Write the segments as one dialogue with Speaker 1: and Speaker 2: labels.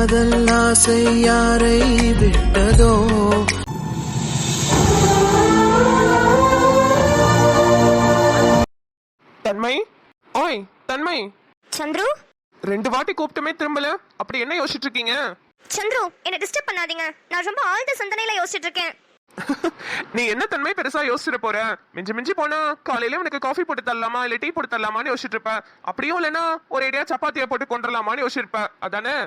Speaker 1: காதல் ஆசை யாரை விட்டதோ?
Speaker 2: தன்மை, ஓய் தன்மை.
Speaker 3: சந்துரு,
Speaker 2: 2 வாட்டி கூப்பிட்டுமே திரும்பல. அப்படி என்ன யோசிச்சுட்டு இருக்கீங்க?
Speaker 3: சந்துரு, என்ன டிஸ்டர்ப் பண்ணாதீங்க. நான் ரொம்ப ஆழ்ந்த சிந்தனையில யோசிச்சுட்டு இருக்கேன்.
Speaker 2: நீ என்ன தன்மை பெருசா யோசிச்சுட்டு போற? மிஞ்சி மிஞ்சி போனா காலையில உனக்கு காஃபி போட்டு தரலாமா இல்ல டீ போட்டு தரலாமான்னு யோசிச்சுட்டு இருப்ப. அப்படியும் இல்லைன்னா ஒரு ஐடியா சப்பாத்தியை போட்டு கொண்டுலாமான்னு யோசிச்சிருப்ப. அதானே?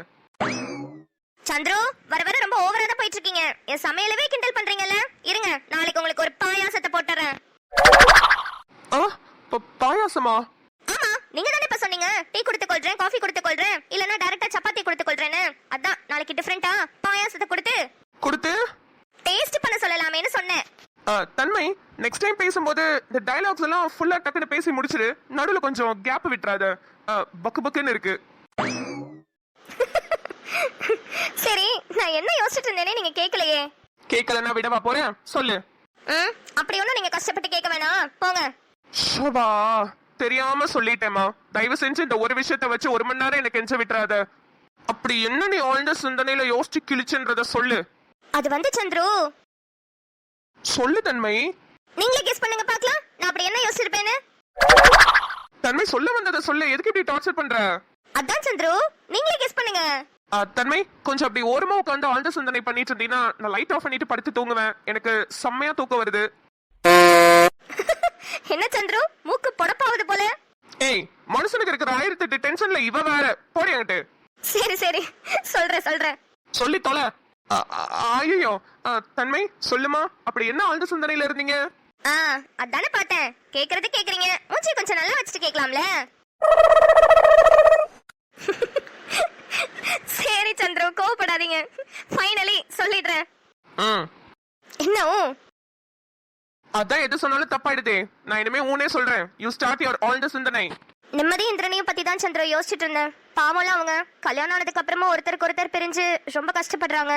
Speaker 3: சந்துரு, வர வர ரொம்ப ஓவரா தான் போயிட்டு இருக்கீங்க. என் சமையலவே கிண்டல் பண்றீங்கல்ல. இருங்க, நாளைக்கு உங்களுக்கு ஒரு பாயாசத்தை போட்டுறேன்.
Speaker 2: பாயாசமா?
Speaker 3: ஆமா, நீங்க தானே இப்ப சொன்னீங்க டீ கொடுத்து கொள்றேன், காஃபி கொடுத்து கொள்றேன், இல்லனா டைரக்டா சப்பாத்தி கொடுத்து கொள்றேன்னு. அதான் நாளைக்கு டிஃபரெண்டா பாயாசத்தை கொடுத்து டேஸ்ட் பண்ண சொல்லலாமேன்னு சொன்னேன்.
Speaker 2: தன்மை, நெக்ஸ்ட் டைம் பேசும்போது இந்த டயலாக்ஸ் எல்லாம் ஃபுல்லா டக்குன்னு பேசி முடிச்சிரு. நடுவுல கொஞ்சம் கேப் விட்டுறாத. பக்கு பக்குன்னு இருக்கு.
Speaker 3: சரி, நான் என்ன யோசிச்சுட்டு இருந்தேனே நீங்க கேட்கலையே.
Speaker 2: கேட்கலன்னா விடவா போறேன்? சொல்லு.
Speaker 3: அப்படி ஒண்ணும் நீங்க கஷ்டப்பட்டு கேட்க வேணாம், போங்க.
Speaker 2: ஷோபா, தெரியாம சொல்லிட்டேமா. தயவு செஞ்சு இந்த ஒரு விஷயத்த வச்சு 1 மணி நேரம் எனக்கு எஞ்ச விட்டுறாத. அப்படி என்ன நீ ஆழ்ந்த சிந்தனையில யோசிச்சு கிழிச்சுன்றத சொல்லு.
Speaker 3: அது வந்து சந்துரு.
Speaker 2: சொல்லு தன்மை.
Speaker 3: நீங்களே கெஸ் பண்ணுங்க பார்க்கலாம், நான் அப்படி என்ன யோசிச்சிருப்பேன்னு.
Speaker 2: தன்மை, சொல்ல வந்ததை சொல்லு. எதுக்கு இப்படி டார்ச்சர் பண்ற?
Speaker 3: அதான் சந்துரு, நீங்களே கெஸ் பண்ணுங்க.
Speaker 2: தன்மை, கொஞ்சம் அப்படி ஓரமா உட்காந்து ஆழ்ந்த சிந்தனை பண்ணிட்டு இருந்தீங்கன்னா நான் லைட் ஆஃப் பண்ணிட்டு படுத்து தூங்குவேன். எனக்கு செம்மையா தூக்கம் வருது.
Speaker 3: என்ன சந்துரு, மூக்கு பொடப்பாவது போல.
Speaker 2: ஏய், மனுஷனுக்கு இருக்கிற 1008 டென்ஷன்ல இவ வேற. போடி அங்கிட்டு.
Speaker 3: சரி சரி, சொல்றேன்.
Speaker 2: சொல்லி தொலை. ஐயோ, தன்மை சொல்லுமா. அப்படி என்ன ஆழ்ந்த சிந்தனையில இருந்தீங்க?
Speaker 3: அதானே பார்த்தேன். கேக்குறது கேக்குறீங்க, மூச்சு கொஞ்சம் நல்லா வச்சுட்டு கேட்கலாம்ல. சரி சந்துரு, கோவப்படாதீங்க. ஃபைனலி சொல்லிடுறேன். என்ன?
Speaker 2: அதான் எது சொன்னாலும் தப்பாயிடுதே. நான் இனிமே ஊனே சொல்றேன். யூ ஸ்டார்ட் யுவர் ஆழ்ந்த சிந்தனை.
Speaker 3: நிம்மதி இந்திரனையும் பத்தி தான் சந்திர யோசிச்சுட்டு இருந்தேன். பாவம்லாம் அவங்க கல்யாணம் ஆனதுக்கு அப்புறமா ஒருத்தருக்கு ஒருத்தர் பிரிஞ்சு ரொம்ப கஷ்டப்படுறாங்க.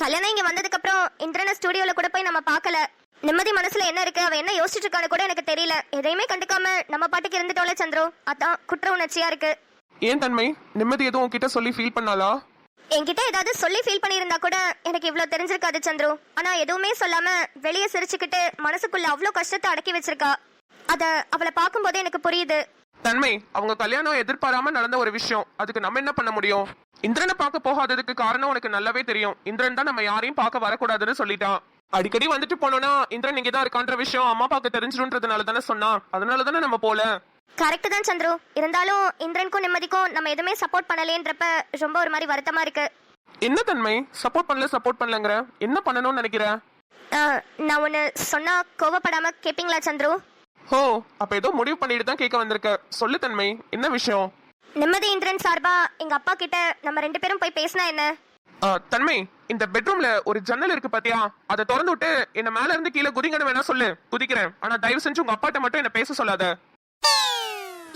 Speaker 3: கல்யாணம் இங்க வந்ததுக்கு அப்புறம் இந்திரனை ஸ்டுடியோல கூட போய் நம்ம பார்க்கல. நிம்மதி மனசுல என்ன இருக்கு, அவ என்ன யோசிச்சுட்டு இருக்கான்னு கூட எனக்கு தெரியல. எதையுமே கண்டுக்காம நம்ம பாட்டுக்கு இருந்துட்டோல சந்திரு. அதான் குற்ற உணர்ச்சியா இருக்கு.
Speaker 2: ஏன் தன்மை, நிம்மதி எதுவும் உன்கிட்ட சொல்லி ஃபீல் பண்ணாளா?
Speaker 3: என்கிட்ட ஏதாவது சொல்லி ஃபீல் பண்ணியிருந்தா கூட எனக்கு இவ்வளவு தெரிஞ்சிருக்காது சந்திரு. ஆனா எதுவுமே சொல்லாம வெளியே சிரிச்சுக்கிட்டு மனசுக்குள்ள அவ்வளவு கஷ்டத்தை அடக்கி வச்சிருக்கா. அத அவளை பார்க்கும்போது எனக்கு புரியுது.
Speaker 2: தன்மை, அவங்க கல்யாணம் எதிர்பாராம நடந்த ஒரு விஷயம். அதுக்கு நம்ம என்ன பண்ண முடியும்? இந்திரனை பார்க்க போகாததுக்கு காரணம் உனக்கு நல்லாவே தெரியும். இந்திரன் தான் நம்ம யாரையும் பார்க்க வரக்கூடாதுன்னு சொல்லிட்டான். அடிக்கடி வந்துட்டு போனோம்னா இந்திரன் இங்கே தான் இருக்கான்ற விஷயம் அம்மா பார்க்க தெரிஞ்சிருன்றதுனால தானே சொன்னா. அதனால தானே நம்ம போல.
Speaker 3: கரெக்ட் தான் சந்திரு. இருந்தாலும் இந்திரனுக்கும் நிம்மதிக்கும் நம்ம எதுவுமே சப்போர்ட் பண்ணலேன்றப்ப ரொம்ப ஒரு மாதிரி வருத்தமா இருக்கு.
Speaker 2: என்ன தன்மை, சப்போர்ட் பண்ணலங்கிற? என்ன பண்ணணும்னு நினைக்கிற?
Speaker 3: நான் ஒன்னு சொன்னா கோவப்படாம கேப்பீங்களா சந்திரு?
Speaker 2: ஹோ, அப்ப ஏதோ முடிவு பண்ணிட்டு தான் கேட்க வந்திருக்க. சொல்லு தன்மை, என்ன விஷயம்?
Speaker 3: நிம்மதி இந்திரன் சார்பா எங்க அப்பா கிட்ட நம்ம 2 பேரும் போய் பேசினா என்ன?
Speaker 2: தன்மை, இந்த பெட்ரூம்ல ஒரு ஜன்னல் இருக்கு பாத்தியா? அதை திறந்து விட்டு என்ன மேல இருந்து கீழே குதிங்கன்னு வேணா சொல்லு. குதிக்கிறேன். ஆனா தயவு செஞ்சு உங்க அப்பாட்ட மட்டும் என்ன பேச சொல்லாத.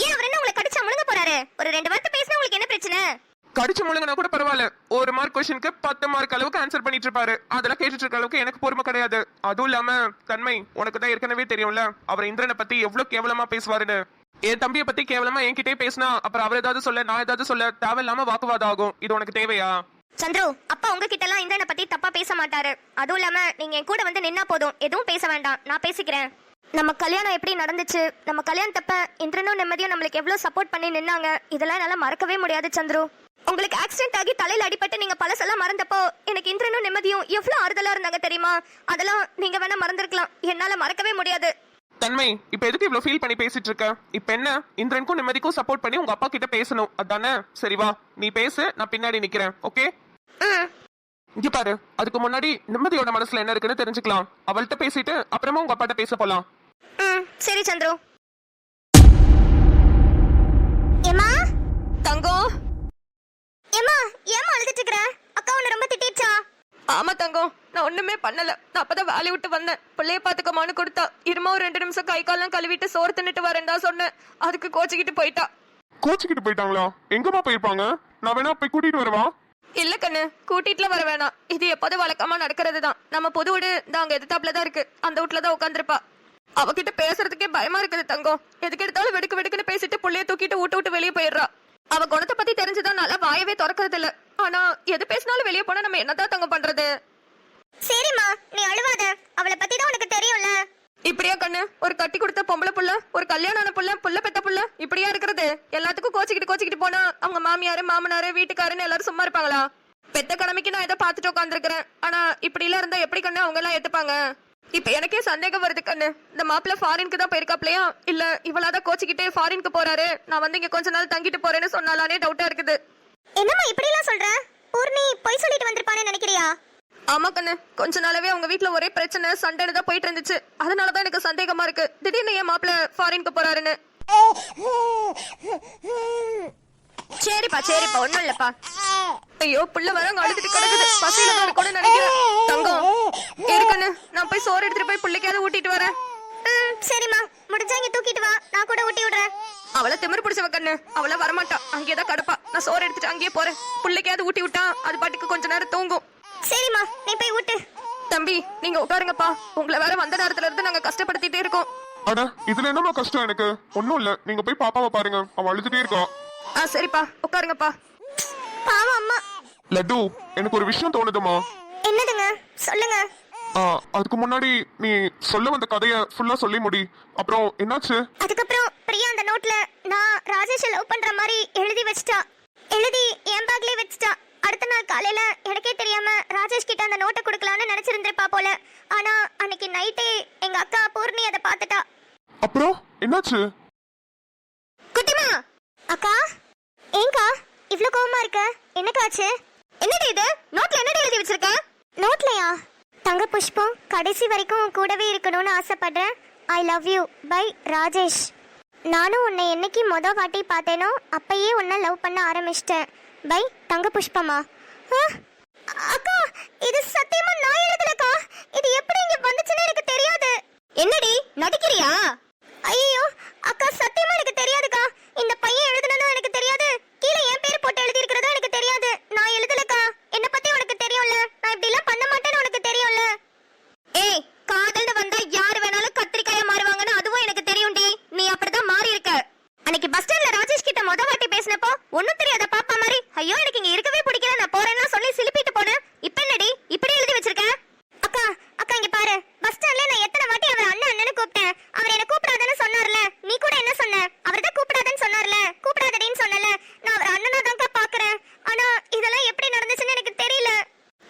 Speaker 3: ஏன் அவர் என்ன உங்களை கடிச்சா முழுங்க போறாரு? ஒரு 2 வார்த்தை பேசினா உங்களுக்கு என்ன பிரச்சனை?
Speaker 2: கடிச்சு முழுங்கனா கூட பரவாயில்ல. 1 மார்க் கொஸ்டினுக்கு 10 மார்க் அளவுக்கு ஆன்சர் பண்ணிட்டு இருப்பாரு. அதெல்லாம் கேட்டுட்டு இருக்க அளவுக்கு எனக்கு பொறுமை கிடையாது. அதுவும் இல்லாம தன்மை, உனக்கு தான் ஏற்கனவே தெரியும்ல அவர் இந்திரனை பத்தி எவ்வளவு கேவலமா பேசுவாருன்னு. என் தம்பியை பத்தி கேவலமா என்கிட்டே பேசினா அப்புறம் அவர் ஏதாவது சொல்ல, நான் ஏதாவது சொல்ல, தேவையில்லாம வாக்குவாதம் ஆகும். இது உனக்கு தேவையா?
Speaker 3: சந்திரு, அப்பா உங்ககிட்ட எல்லாம் இந்திரனை பத்தி தப்பா பேச மாட்டாரு. அதுவும் இல்லாம நீங்க என் கூட வந்து நின்னா போதும், எதுவும் பேச வேண்டாம், நான் பேசிக்கிறேன். நம்ம கல்யாணம் எப்படி நடந்துச்சு, நம்ம கல்யாணத்தப்ப இந்திரனும் நிம்மதியும் நம்மளுக்கு எவ்வளவு சப்போர்ட் பண்ணி நின்னாங்க, இதெல்லாம் என்னால மறக்கவே முடியாது சந்திரு. உங்களுக்கு ஆக்சிடென்ட் ஆகி தலையில அடிபட்டு நீங்க பழசெல்லாம் மறந்தப்போ எனக்கு இந்திரனும் நிம்மதியும் எவ்வளவு ஆறுதலா இருந்தாங்க தெரியுமா? அதெல்லாம் நீங்க வேணா மறந்துருக்கலாம், என்னால மறக்கவே முடியாது.
Speaker 2: தன்மை, இப்ப எதுக்கு இவ்வளவு ஃபீல் பண்ணி பேசிட்டு இருக்க? இப்ப என்ன, இந்திரனுக்கும் நிம்மதிக்கும் சப்போர்ட் பண்ணி உங்க அப்பா கிட்ட பேசணும், அதானே? சரி வா, நீ பேசு, நான் பின்னாடி நிக்கிறேன். ஓகே? இங்க பாரு, அதுக்கு முன்னாடி நிம்மதியோட மனசுல என்ன இருக்குன்னு தெரிஞ்சுக்கலாம். அவள்கிட்ட பேசிட்டு அப்புறமா உங்க அப்பாட்ட பேச போலாம்.
Speaker 3: சரி சந்திரு. ஏமா
Speaker 4: தங்கம்,
Speaker 3: ஏமா ஏமா அழுதுட்டு இருக்கற? அக்கா உன்னை ரொம்ப திட்டிச்சா?
Speaker 4: ஆமா தங்கம், நான் ஒண்ணுமே பண்ணல. நான் அப்பதான் வேலையை விட்டு வந்தேன். பிள்ளைய பாத்துக்கமானு கொடுத்தா. இருமா ஒரு 2 நிமிஷம் கை கால்லாம் கழுவிட்டு சோறு தின்னுட்டு வரேன் தான் சொன்னேன். அதுக்கு கோச்சிக்கிட்டு போயிட்டா.
Speaker 2: கோச்சிக்கிட்டு போயிட்டாங்களா? எங்கம்மா போயிருப்பாங்க? நான் வேணா போய் கூட்டிட்டு வரவா?
Speaker 4: இல்ல கண்ணு, கூட்டிட்டுல வர வேணாம். இது எப்போதும் வழக்கமா நடக்கிறது தான். நம்ம புது வீடு அங்க எதிர்த்தாப்புலதான் இருக்கு. அந்த வீட்டுலதான் உட்காந்துருப்பா. அவகிட்ட பேசுறதுக்கே பயமா இருக்குது தங்கம். எதுக்கு எடுத்தாலும் வெடுக்கு வெடுக்குன்னு பேசிட்டு புள்ளைய தூக்கிட்டு விட்டு வெளியே போயிடுறா. அவ குணத்தை பத்தி தெரிஞ்சுதான் நல்லா வாயவே திறக்கிறது இல்ல. ஆனா எது பேசினாலும் வெளியே போனா நம்ம என்னதான் தங்க பண்றது?
Speaker 3: சரிம்மா, நீ அழுவாத. அவளை பத்தி தான் உனக்கு தெரியும்ல.
Speaker 4: இப்படியா கண்ணு? ஒரு கட்டி கொடுத்த பொம்பளை புள்ள, ஒரு கல்யாணம் ஆன புள்ள, புள்ள பெத்த புள்ள இப்படியா இருக்கிறது? எல்லாத்துக்கும் கோச்சிக்கிட்டு போனா அவங்க மாமியாரு மாமனாரு வீட்டுக்காருன்னு எல்லாரும் சும்மா இருப்பாங்களா? பெத்த கடமைக்கு நான் இதை பார்த்துட்டு உட்காந்துருக்கிறேன். ஆனா இப்படி எல்லாம் இருந்தா எப்படி கண்ணு அவங்க எல்லாம் ஏத்துப்பாங்க? இப்ப எனக்கே சந்தேகம் வருது கண்ணு. இந்த மாப்பிள்ள ஃபாரினுக்கு தான் போயிருக்காப்லையா, இல்ல இவளாதான் கோச்சிக்கிட்டு ஃபாரினுக்கு போறாரு, நான் வந்து இங்க கொஞ்ச நாள் தங்கிட்டு போறேன்னு சொன்னாலானே டவுட்டா இருக்குது.
Speaker 3: என்னம்மா இப்படி எல்லாம் சொல்ற? பூர்ணி பொய் சொல்லிட்டு வந்திருப்பானே நினைக்கிறியா?
Speaker 4: ஆமா கண்ணு, கொஞ்ச நாளாவே அவங்க வீட்டுல ஒரே பிரச்சனை சண்டைன்னு தான் போயிட்டு இருந்துச்சு. அதனாலதான் எனக்கு சந்தேகமா இருக்கு திடீர்னு என் மாப்பிள்ள ஃபாரினுக்கு போறாருன்னு. சரிப்பா ஒண்ணும் இல்லப்பா. ஐயோ புள்ள வர அழுதுட்டு கிடக்குது, பசியில தான் இருக்கும்னு நினைக்கிறேன். தங்கம் இருக்கண்ணு, நான் போய் சோறு எடுத்துட்டு போய் பிள்ளைக்காவது ஊட்டிட்டு வரேன்.
Speaker 3: சரிம்மா, முடிஞ்சா இங்க தூக்கிட்டு வா, நான் கூட ஊட்டி விடுறேன்.
Speaker 4: அவளை திமிரு பிடிச்சவ கண்ணு, அவள வரமாட்டா, அங்கேயேதான் கிடப்பா. நான் சோறு எடுத்துட்டு அங்கேயே போறேன். பிள்ளைக்காவது ஊட்டி விட்டா அது பாட்டுக்கு கொஞ்ச நேரம் தூங்கும்.
Speaker 3: சரிம்மா, நீ போய் ஊட்டு.
Speaker 4: தம்பி நீங்க உட்காருங்கப்பா, உங்களை வேற வந்த நேரத்துல இருந்து நாங்க கஷ்டப்படுத்திட்டே இருக்கோம்.
Speaker 2: அட இதுல என்னமா கஷ்டம்? எனக்கு ஒண்ணும் இல்ல, நீங்க போய் பாப்பாவை பாருங்க, அவ அழுதுட்டே இருக்கா.
Speaker 4: சரிப்பா உட்காருங்கப்பா.
Speaker 3: பாவம் அம்மா.
Speaker 2: லட்டு, எனக்கு ஒரு விஷயம் தோணுதுமா.
Speaker 3: என்னதுங்க? சொல்லுங்க.
Speaker 2: அதுக்கு முன்னாடி நீ சொல்ல வந்த கதைய ஃபுல்லா சொல்லி முடி. அப்புறம் என்னாச்சு?
Speaker 3: அதுக்கப்புறம் பிரியா அந்த நோட்ல நான் ராஜேஷ் லவ் பண்ற மாதிரி எழுதி வச்சிட்டா. எழுதி என் பேக்லயே வச்சிட்டா. அடுத்த நாள் காலையில எனக்கே தெரியாம ராஜேஷ் கிட்ட அந்த நோட்டை கொடுக்கலான்னு நினைச்சிருந்திருப்பா போல. ஆனா அன்னைக்கு நைட்டே எங்க அக்கா பூர்ணி அதை பார்த்துட்டா.
Speaker 2: அப்புறம் என்னாச்சு?
Speaker 3: குட்டிமா. அக்கா, ஏங்கா இவ்ளோ கோவமா இருக்க? என்னக்காச்சு? என்னடி இது? நோட்ல என்னடி எழுதி வச்சிருக்க? நோட்லயா? தங்க புஷ்பம், கடைசி வரைக்கும் கூடவே இருக்கணும்னு ஆசைப்படுறேன். I love you by Rajesh. நானும் உன்னை என்னைக்கு வாட்டி பார்த்தேனோ அப்பயே உன்னை லவ் பண்ண ஆரம்பிச்சிட்டேன். பை தங்க புஷ்பமா. அக்கா, இது சத்தியமா நான் எழுதலக்கா. இது எப்படி இங்க வந்துச்சுன்னு எனக்கு தெரியாது. என்னடி நடிக்கிறியா? ஐயோ அக்கா, சத்தியமா எனக்கு தெரியாதுக்கா. இந்த பையன் எழுதுனதும் எனக்கு தெரியாது, கீழே என் பேர் போட்டு எழுதி இருக்கிறதும் எனக்கு தெரியாது. நான் எழுதலக்கா. என்ன பத்தி உனக்கு தெரியும்ல, நான் இப்படி எல்லாம் பண்ண மாட்டேன்னு உனக்கு தெரியும்ல. ஏய், காதல்னு வந்தா யார் வேணாலும் கத்திரிக்காயா மாறுவாங்கன்னு அதுவும் எனக்கு தெரியும்டி. நீ அப்படிதான் மாறி இருக்க. அன்னைக்கு பஸ் ஸ்டாண்ட்ல ராஜேஷ் கிட்ட வாட்டி பேசினப்போ ஒன்னும் தெரியாத பாப்பா மாதிரி ஐயோ எனக்கு இங்க இருக்கவே பிடிக்கல நான் போறேன்னா சொல்லி சிலிப்பிட்டு போனேன். இப்ப என்னடி இப்படி எழுதி வச்சிருக்க? அக்கா அக்கா இங்க பாரு, பஸ் ஸ்டாண்ட்ல நான் எத்தனை வாட்டி அவர் அண்ணன்னு கூப்பிட்டேன். அவர் என்ன கூப்பிடாதன்னு சொன்னார்ல, நீ கூட என்ன சொன்ன? அவர் தான் கூப்பிடாதன்னு சொன்னார்ல, கூப்பிடாதடின்னு சொன்னல. நான் அவர் அண்ணனா தான் பாக்குறேன். ஆனா இதெல்லாம் எப்படி நடந்துச்சுன்னு எனக்கு தெரியல.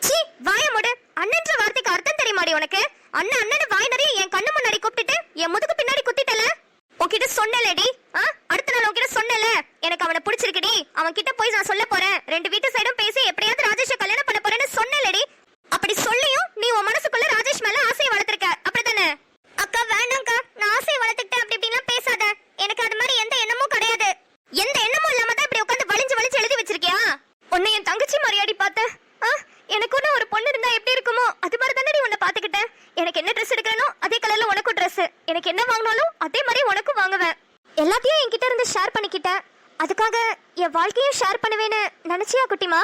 Speaker 3: சீ, வாய மூடு. அண்ணன்ற வார்த்தைக்கு அர்த்தம் தெரியுமாடி உனக்கு? அண்ணன் அண்ணன் வாய் நிறைய என் கண்ணு முன்னாடி கூப்பிட்டுட்டு என் முதுகு பின்னாடி குத்திட்டல. உன்கிட்ட சொன்னலடி, அடுத்த நாள் உன்கிட்ட சொன்னல எனக்கு அவனை பிடிச்சிருக்குடி, அவன் கிட்ட போய் நான் சொல்ல போறேன், ரெண்டு வீட்டு சைடும் பேசி எப்படியாவது ராஜேஷை கல்யாணம் பண்ண போறேன்னு சொன்னலடி. அப்படி சொல்லியும் நீ உன் மனசுக்குள்ள ராஜேஷ் மேல ஆசையை வளர்த்திருக்க, அப்படித்தானே? அக்கா வேண்டாம்க்கா, நான் ஆசையை வளர்த்துக்கிட்டேன் அப்படி இப்படிலாம் பேசாத. எனக்கு அது மாதிரி எந்த எண்ணமும் கிடையாது. எந்த எண்ணமும் இல்லாம தான் இப்படி உட்காந்து வலிஞ்சு எழுதி வச்சிருக்கியா? உன்னை என் தங்கச்சி மரியாதை பார்த்த. எனக்கு ஒண்ணு ஒரு பொண்ணு இருந்தா எப்படி இருக்குமோ அது மாதிரி தானே உன்னை பாத்துக்கிட்டேன். எனக்கு என்ன ட்ரெஸ் எடுக்கிறனோ அதே கலர்ல உனக்கும் ட்ரெஸ், எனக்கு என்ன வாங்கினாலும் அதே மாதிரி உனக்கும் வாங்குவேன். எல்லாத்தையும் என்கிட்ட இருந்து ஷேர் பண்ணிக்கிட்டேன். அதுக்காக என் வாழ்க்கையும் ஷேர் பண்ணுவேன்னு நினைச்சியா குட்டிமா?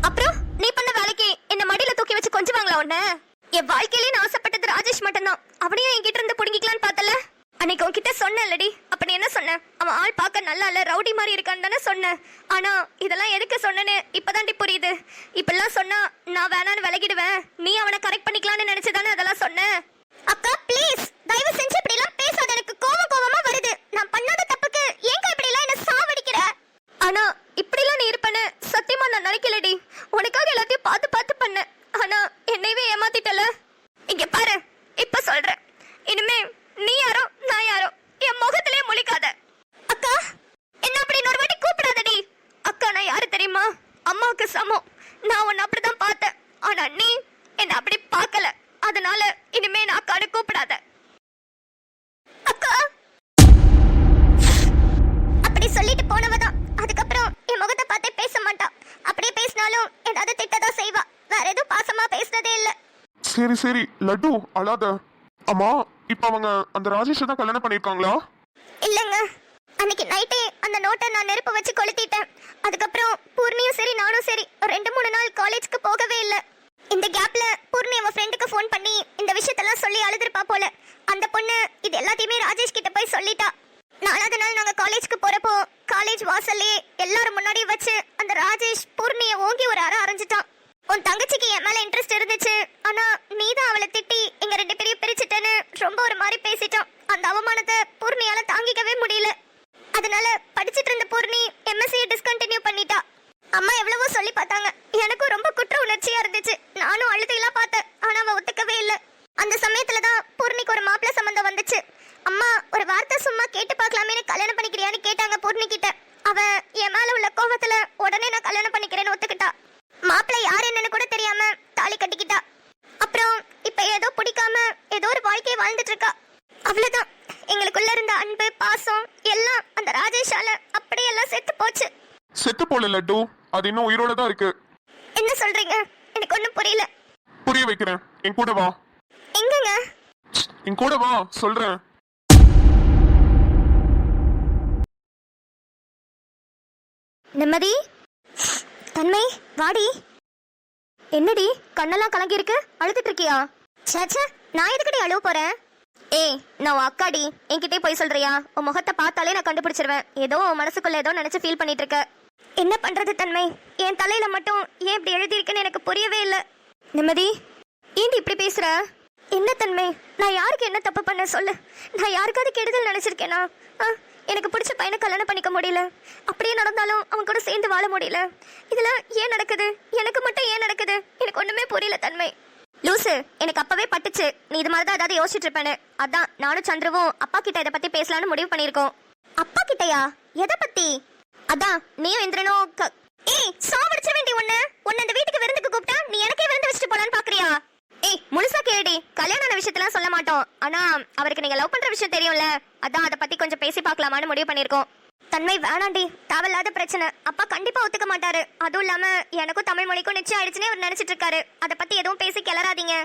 Speaker 3: அப்புறம் நீ பண்ண வேலைக்கு என்ன மடியில தூக்கி வச்சு கொஞ்சம் வாங்கலாம் உன்ன. என் வாழ்க்கையிலே நான் ஆசைப்பட்டது ராஜேஷ் மட்டும்தான். அவனையும் என்கிட்ட இருந்து புடுங்கிக்கலான்னு பார்த்தல. அன்னைக்கு உன்கிட்ட சொன்னேன்லடி, அப்ப நீ என்ன சொன்ன? அவன் ஆள் பார்க்க நல்லா இல்ல, ரவுடி மாதிரி இருக்கான்னு தானே சொன்னேன். ஆனா இதெல்லாம் எதுக்கு சொன்னேன்னு இப்பதாண்டி புரியுது. இப்பெல்லாம் சொன்னா நான் வேணான்னு விலகிடுவேன், நீ அவனை கரெக்ட் பண்ணிக்கலாம்னு நினைச்சுதானே அதெல்லாம் சொன்னேன். அக்கா ப்ளீஸ் தயவு செஞ்சு இப்படி எல்லாம் பேசாத, எனக்கு கோவமா வருது. நான் பண்ணாத தப்புக்கு ஏங்க இப்படி எல்லாம் என்ன சாவடிக்கிற? ஆனா இப்படி எல்லாம் நீ இருப்பேன்னு சத்தியமா நான் நினைக்கலடி. உனக்காக எல்லாத்தையும் பார்த்து பண்ண, ஆனா என்னையவே ஏமாத்திட்டல. இங்க பாரு, இப்ப சொல்றேன், இனிமே நீ யாரோ நான் யாரோ என் முகத்திலே முழிக்காத. அக்கா என்ன அப்படி இன்னொரு வாட்டி கூப்பிடாதடி. அக்கா நான் யாரு தெரியுமா? அம்மாவுக்கு சமம். நான் உன்னை அப்படிதான் பார்த்தேன், ஆனா நீ என்ன அப்படி பார்க்கல. அதனால இனிமே நான் அக்கான்னு கூப்பிடாத. அக்கா அப்படி சொல்லிட்டு போனவதான் அதுக்கப்புறம் என் முகத்தை பார்த்தே பேச மாட்டா. அப்படியே பேசினாலும் ஏதாவது திட்டதான் செய்வா, வேற எதுவும் பாசமா பேசினதே இல்ல.
Speaker 2: சரி லட்டு அழாத. அம்மா, இப்ப அவங்க அந்த ராஜேஷை தான் கல்யாணம் பண்ணிருக்காங்களா?
Speaker 3: இல்லங்க, அன்னைக்கு நைட்டே அந்த நோட்டை நான் நெருப்பு வச்சு கொளுத்திட்டேன். அதுக்கப்புறம் பூர்ணியும் சரி நானும் சரி 2-3 நாள் காலேஜ்க்கு போகவே இல்லை. இந்த கேப்ல பூர்ணி அவன் ஃப்ரெண்டுக்கு ஃபோன் பண்ணி இந்த விஷயத்தெல்லாம் சொல்லி அழுதுருப்பா போல. அந்த பொண்ணு இது இது எல்லாத்தையுமே ராஜேஷ் கிட்ட போய் சொல்லிட்டா. நாலாவது நாள் நாங்க காலேஜ்க்கு போறப்போ காலேஜ் வாசல்லே எல்லாரும் முன்னாடியே வச்சு அந்த ராஜேஷ் பூர்ணிய ஓங்கி ஒரு அறை அரைஞ்சிட்டான். உன் தங்கச்சிக்கு என் மேல இன்ட்ரெஸ்ட் இருந்துச்சு, ஆனா நீதான் அவளை திட்டி எங்க 2 பேரையும் பிரிச்சுட்டேன்னு ரொம்ப ஒரு மாதிரி பேசிட்டான். அந்த அவமானத்தை பூர்ணியால தாங்கிக்கவே முடியல. அதனால படிச்சிட்டு இருந்த பூர்ணி எம்எஸ்சியை டிஸ்கண்டினியூ பண்ணிட்டா. அம்மா எவ்வளவோ சொல்லி பார்த்தாங்க. எனக்கும் ரொம்ப குற்ற உணர்ச்சியா இருந்துச்சு. நானும் அழுதையெல்லாம் பார்த்தேன், ஆனா அவ ஒத்துக்கவே இல்லை. அந்த சமயத்துல தான் பூர்ணிக்கு ஒரு மாப்பிள்ளை சம்பந்தம் வந்துச்சு. அம்மா ஒரு வார்த்தை சும்மா கேட்டு பார்க்கலாமே கல்யாணம் பண்ணிக்கிறியான்னு கேட்டாங்க பூர்ணி கிட்ட. அவ என் மேல உள்ள கோபத்துல உடனே நான் கல்யாணம் பண்ணிக்கிறேன்னு ஒத்துக்கிட்டா. மாப்பிள்ளை யார் என்னன்னு கூட தெரியாம தாலி கட்டிக்கிட்டா. அப்புறம் இப்ப ஏதோ பிடிக்காம ஏதோ ஒரு வாழ்க்கையை வாழ்ந்துட்டு இருக்கா. அவ்வளவுதான். எங்களுக்குள்ள இருந்த அன்பு பாசம் எல்லாம் அந்த ராஜேஷால அப்படியே எல்லாம் செத்து போச்சு.
Speaker 2: செத்து போல லட்டு, அது இன்னும் உயிரோட தான் இருக்கு.
Speaker 3: என்ன சொல்றீங்க? எனக்கு ஒண்ணும் புரியல.
Speaker 2: புரிய வைக்கிறேன், என் கூட வா.
Speaker 3: எங்கங்க?
Speaker 2: என் கூட வா சொல்றேன்.
Speaker 3: நிம்மதி, தன்மை, வாடி. என்னடி கண்ணெல்லாம் கலங்கி இருக்கு? அழுதுட்டு இருக்கியா? சேச்சே, நான் எதுக்கடி அழுவ போறேன்? ஏய், நான் உன் அக்காடி. என்கிட்டே போய் சொல்றியா? உன் முகத்தை பார்த்தாலே நான் கண்டுபிடிச்சிருவேன். ஏதோ உன் மனசுக்குள்ள ஏதோ நினைச்சு ஃபீல் பண்ணிட்டு இருக்க. என்ன பண்றது தன்மை? என் தலையில மட்டும் ஏன் இப்படி எழுதியிருக்குன்னு எனக்கு புரியவே இல்லை. நிம்மதி, ஏண்டி இப்படி பேசுற? என்ன தன்மை? நான் யாருக்கு என்ன தப்பு பண்ண சொல்லு. நான் யாருக்காவது கெடுதல் நினைச்சிருக்கேனா? எனக்கு பிடிச்ச பையனை கல்யாணம் பண்ணிக்க முடியல. அப்படியே நடந்தாலும் அவன் கூட சேர்ந்து வாழ முடியல. இதெல்லாம் ஏன் நடக்குது? எனக்கு மட்டும் ஏன் நடக்குது? எனக்கு ஒண்ணுமே புரியல தன்மை. லூசு, எனக்கு அப்பவே பட்டுச்சு நீ இது மாதிரி தான் ஏதாவது யோசிச்சுட்டு இருப்பேன்னு. அதான் நானும் சந்துருவும் அப்பா கிட்ட இதை பத்தி பேசலாம்னு முடிவு பண்ணிருக்கோம். அப்பா கிட்டயா? எதை பத்தி? அதான் நீயும் இந்திரனும் ஏய், சாவடிச்ச வேண்டிய உன்ன இந்த வீட்டுக்கு விருந்துக்கு கூப்பிட்டா நீ எனக்கே விருந்து வச்சுட்டு போலான்னு பாக்குறியா? ஏய், முழுசா கேளுடி. கல்யாணம் விஷயத்தெல்லாம் சொல்ல மாட்டோம். ஆனா அவருக்கு நீங்க லவ் பண்ற விஷயம் தெரியும்ல, அதான் அதை பத்தி கொஞ்சம் பேசி பார்க்கலாமான்னு முடிவு பண்ணிருக்கோம். தன்மை வேணாண்டி, தேவையில்லாத பிரச்சனை. அப்பா கண்டிப்பா ஒத்துக்க மாட்டாரு. அதுவும் இல்லாம எனக்கும் தமிழ் மொழிக்கும் நிச்சயம் ஆயிடுச்சுன்னே அவர் நினைச்சிட்டு இருக்காரு. அதை பத்தி எதுவும் பேசி கிளறாதீங்க.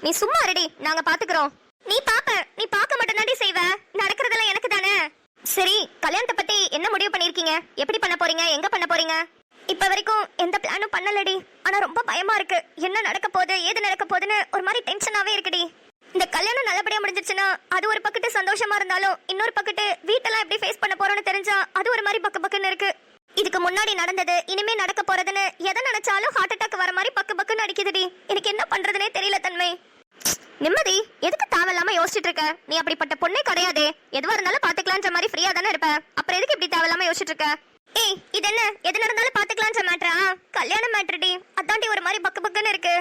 Speaker 3: நீ சும்மா ரெடி, நாங்க பாத்துக்கிறோம். நீ பார்க்க மட்டும் தாண்டி செய்வ. நடக்கிறதெல்லாம் எனக்கு தானே. சரி, கல்யாணத்தை பத்தி என்ன முடிவு பண்ணிருக்கீங்க? எப்படி பண்ண போறீங்க? எங்க பண்ண போறீங்க? இப்ப வரைக்கும் எந்த பிளானும் பண்ணலடி. ஆனா ரொம்ப பயமா இருக்கு. என்ன நடக்க போகுது, ஏது நடக்க போகுதுன்னு ஒரு மாதிரி டென்ஷனாவே இருக்குடி. இந்த கல்யாணம் நல்லபடியா முடிஞ்சிருச்சுன்னா அது ஒரு பக்கத்து சந்தோஷமா இருந்தாலும் இன்னொரு பக்கத்து வீட்டெல்லாம் எப்படி ஃபேஸ் பண்ண போறோம்னு தெரிஞ்சா அது ஒரு மாதிரி பக்கு பக்குன்னு இருக்கு. இதுக்கு முன்னாடி நடந்தது இனிமே நடக்க போறதுன்னு எதை நினைச்சாலும் ஹார்ட் அட்டாக் வர மாதிரி பக்கு பக்குன்னு அடிக்குதுடி. எனக்கு என்ன பண்றதுனே தெரியல தன்மை. நிம்மதி, எதுக்கு தேவையில்லாம யோசிச்சுட்டு இருக்க? நீ அப்படிப்பட்ட பொண்ணே கிடையாது. எதுவா இருந்தாலும் பாத்துக்கலான்ற மாதிரி ஃப்ரீயா தானே இருப்ப. அப்புறம் எதுக்கு இப்படி தேவையில்லாம யோசிச்சுட்டு இருக்க? ஏய், இது என்ன எது நடந்தாலும் பாத்துக்கலான்ற மேட்டரா? கல்யாணம் மேட்டர்டி. அதாண்டி ஒரு மாதிரி பக்கு பக்குன்னு இருக்கு.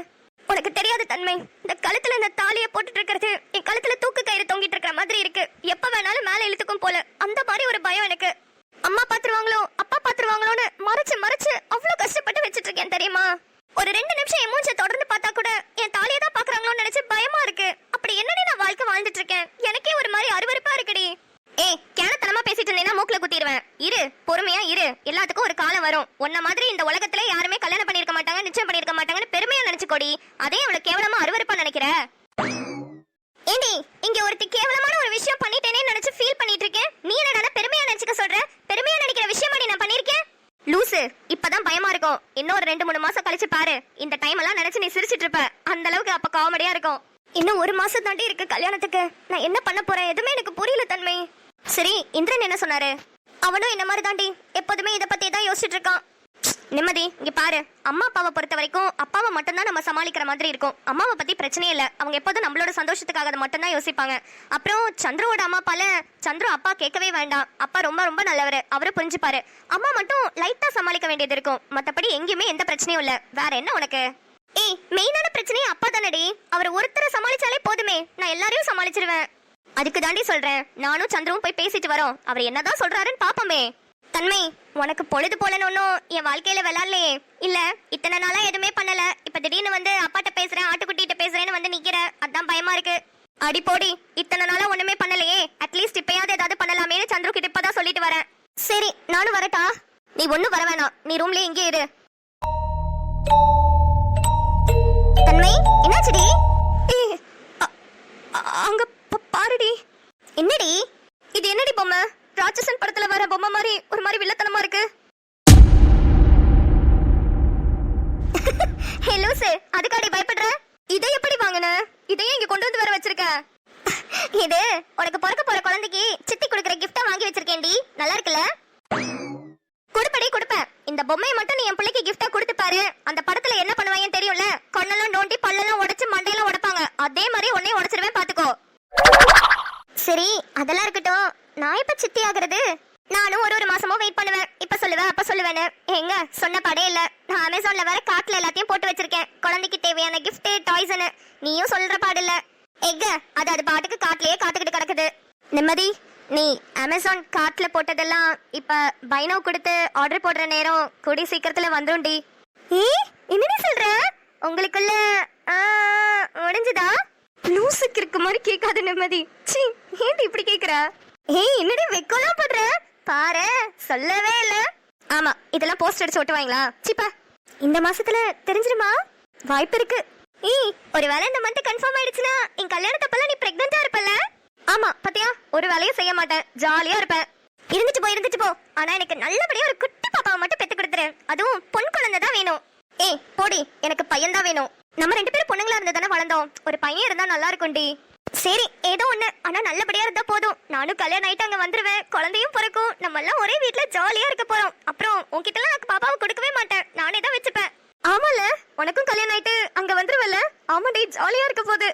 Speaker 3: உனக்கு தெரியாது தன்மை, இந்த கழுத்துல இந்த தாலியை போட்டுட்டு இருக்கிறது என் கழுத்துல தூக்கு கயிறு தொங்கிட்டு இருக்கிற மாதிரி இருக்கு. எப்ப வேணாலும் மேல இழுத்துக்கும் போல. அந்த மாதிரி ஒரு பயம் எனக்கு. அம்மா பாத்துருவாங்களோ அப்பா பாத்துருவாங்களோன்னு மறைச்சு மறைச்சு அவ்வளவு கஷ்டப்பட்டு வச்சிட்டு இருக்கேன் தெரியுமா? ஒரு 2 நிமிஷம் என் மூஞ்ச தொடர்ந்து பார்த்தா கூட என் தாலியை தான் பாக்குறாங்களோன்னு நினைச்சு பயமா இருக்கு. அப்படி என்னடி நான் வாழ்க்கை வாழ்ந்துட்டு இருக்கேன்? எனக்கே ஒரு மாதிரி அருவருப்பா இருக்குடி. ஏய், கேனத்தனமா பேசிட்டு இருந்தேன்னா மூக்குல குத்திடுவேன். இரு, பொறுமையா இரு. எல்லாத்துக்கும் ஒரு காலம் வரும். உன்ன மாதிரி இந்த உலகத்துல யாருமே கல்யாணம் பண்ணிருக்க மாட்டாங்க, நிச்சயம் பண்ணிருக்க மாட்டாங்கன்னு பெருமையா நினைச்சுக்கோடி. அதே இவ்வளவு கேவலமா அருவருப்பா நினைக்கிற? ஏண்டி, இங்க ஒருத்தி கேவலமான ஒரு விஷயம் பண்ணிட்டேனே நினைச்சு ஃபீல் பண்ணிட்டு இருக்கேன். நீ என்னடா பெருமையா நினைச்சுக்க சொல்ற? பெருமையா நினைக்கிற விஷயமாடி நான் பண்ணிருக்கேன்? லூசு, இப்பதான் பயமா இருக்கும். இன்னும் ஒரு 2-3 மாசம் கழிச்சு பாரு. இந்த டைம் எல்லாம் நினைச்சு நீ சிரிச்சிட்டு இருப்ப. அந்த அளவுக்கு அப்ப காமெடியா இருக்கும். இன்னும் 1 மாசம் தாண்டி இருக்கு கல்யாணத்துக்கு. நான் என்ன பண்ண போறேன் எதுவுமே எனக்கு புரியல தன்மை. சரி, இந்திரன் என்ன சொன்னாரு? அவனும் என்ன மாதிரி தாண்டி எப்போதுமே இதை பத்தி தான் யோசிச்சுட்டு இருக்கான். நிம்மதி, இங்க பாரு. அம்மா அப்பாவை பொறுத்த வரைக்கும் அப்பாவை மட்டும்தான் நம்ம சமாளிக்கிற மாதிரி இருக்கும். அம்மாவை பத்தி பிரச்சனையே இல்லை. அவங்க எப்போதும் நம்மளோட சந்தோஷத்துக்காக அதை மட்டும்தான் யோசிப்பாங்க. அப்புறம் சந்துருவோட அம்மா அப்பால சந்துரு அப்பா கேட்கவே வேண்டாம். அப்பா ரொம்ப ரொம்ப நல்லவர், அவரு புரிஞ்சுப்பாரு. அம்மா மட்டும் லைட்டா சமாளிக்க வேண்டியது இருக்கும். மத்தபடி எங்கேயுமே எந்த பிரச்சனையும் இல்ல. வேற என்ன உனக்கு? ஏய், மெயினான பிரச்சனையே அப்பா தானடி. அவர் ஒருத்தரை சமாளிச்சாலே போதுமே, நான் எல்லாரையும் சமாளிச்சிருவேன். அதுக்கு தாண்டி சொல்றேன். நானும் சந்துருவும் போய் பேசிட்டு வரோம். அவர் என்னதான் சொல்றாருன்னு பாப்போமே. தன்மை, உனக்கு பொழுது போலன்னு ஒன்னும் என் வாழ்க்கையில விளையாடலையே. இல்ல, இத்தனை நாளா எதுவுமே பண்ணல. இப்ப திடீர்னு வந்து அப்பாட்ட பேசுறேன், ஆட்டுக்குட்டிட்ட பேசுறேன்னு வந்து நிக்கிற. அதான் பயமா இருக்கு. அடி போடி, இத்தனை நாளா ஒண்ணுமே பண்ணலையே. அட்லீஸ்ட் இப்பயாவது ஏதாவது பண்ணலாமேன்னு சந்துரு கிட்ட இப்பதான் சொல்லிட்டு வரேன். சரி, நானும் வரட்டா? நீ ஒண்ணும் வர வேணாம், நீ ரூம்லயே இங்கே இரு. தன்மை, என்னாச்சுடி? அங்க பாருடி. என்னடி இது? என்னடி பொம்மை? ராட்சசன் படத்துல வர பொம்மை மாதிரி ஒரு மாதிரி வில்லத்தனமா இருக்கு. ஹே லூசு, அதுக்காடி பயப்படுற? இதை எப்படி வாங்குன? இதையே இங்க கொண்டு வந்து வர வச்சிருக்க? இது உனக்கு பிறக்க போற குழந்தைக்கு சித்தி கொடுக்குற கிஃப்டா வாங்கி வச்சிருக்கேன்டி. நல்லா இருக்குல்ல? கொடுப்படி கொடுப்பேன். இந்த பொம்மையை மட்டும் நீ என் பிள்ளைக்கு கிஃப்டா கொடுத்து பாரு. அந்த படத்துல என்ன பண்ணுவாங்கன்னு தெரியும்ல? கண்ணெல்லாம் நோண்டி பல்லெல்லாம் உடைச்சு மண்டையெல்லாம் உடைப்பாங்க. அதே மாதிரி உன்னையும் உடைச்சிருவேன் பாத்துக்கோ. சரி அதெல்லாம் இருக்கட்டும். நான் இப்ப சித்தி ஆகுறது? நானும் ஒரு மாசமும் வெயிட் பண்ணுவேன். இப்ப சொல்லுவேன் அப்ப சொல்லுவேன்னு. எங்க சொன்ன படே இல்ல. நான் அமேசான்ல வேற கார்ட்ல எல்லாத்தையும் போட்டு வச்சிருக்கேன். குழந்தைக்கு தேவையான கிஃப்ட் டாய்ஸ்னு. நீயும் சொல்ற பாடு இல்ல. எங்க அது பாட்டுக்கு கார்ட்லயே காத்துக்கிட்டு கிடக்குது. நிம்மதி, நீ அமேசான் கார்ட்ல போட்டதெல்லாம் இப்ப பைனோ கொடுத்து ஆர்டர் போடுற நேரம் கூடி சீக்கிரத்துல வந்துரும்டி. என்னடி சொல்ற? உங்களுக்குள்ள முடிஞ்சுதா? லூசுக்கு இருக்க மாதிரி கேட்காத நிம்மதி. சீ, ஏன்டி இப்படி கேக்குற? என்னடி வெக்கலாம் பண்ற பாரு. சொல்லவே இல்ல. ஆமா, இதெல்லாம் போஸ்ட் அடிச்சு ஓட்டுவாங்களா? சிப்பா, இந்த மாசத்துல தெரிஞ்சிருமா? வாய்ப்பு இருக்கு. ஒரு வேளை இந்த மந்த் கன்ஃபார்ம் ஆயிடுச்சுன்னா என் கல்யாணத்தப்பெல்லாம் நீ பிரெக்னெண்டா இருப்பல? ஆமா, பத்தியா ஒரு வேலையும் செய்ய மாட்டேன், ஜாலியா இருப்பேன். இருந்துட்டு போ. ஆனா எனக்கு நல்லபடியா ஒரு குட்டி பாப்பாவை மட்டும் பெத்து கொடுத்துரு. அதுவும் பொன் குழந்தை தான் வேணும். போடி, எனக்கு பையன் தான் வேணும். நம்ம 2 பேரும் பொண்ணுங்களா இருந்தா தானே வளர்ந்தோம். ஒரு பையன் இருந்தா நல்லா இருக்கும்டி. சரி ஏதோ ஒண்ணு, ஆனா நல்லபடியா இருந்தா போதும். நானும் கல்யாணம் ஆயிட்டு அங்க வந்துருவேன். குழந்தையும் பிறக்கும். நம்ம எல்லாம் ஒரே வீட்டுல ஜாலியா இருக்க போறோம். அப்புறம் உன்கிட்ட எல்லாம் எனக்கு பாப்பாவை கொடுக்கவே மாட்டேன். நானே தான் வச்சுப்பேன். ஆமால, உனக்கும் கல்யாணம் ஆயிட்டு அங்க வந்துருவல்ல? ஆமாடி, ஜாலியா இருக்க போகுது.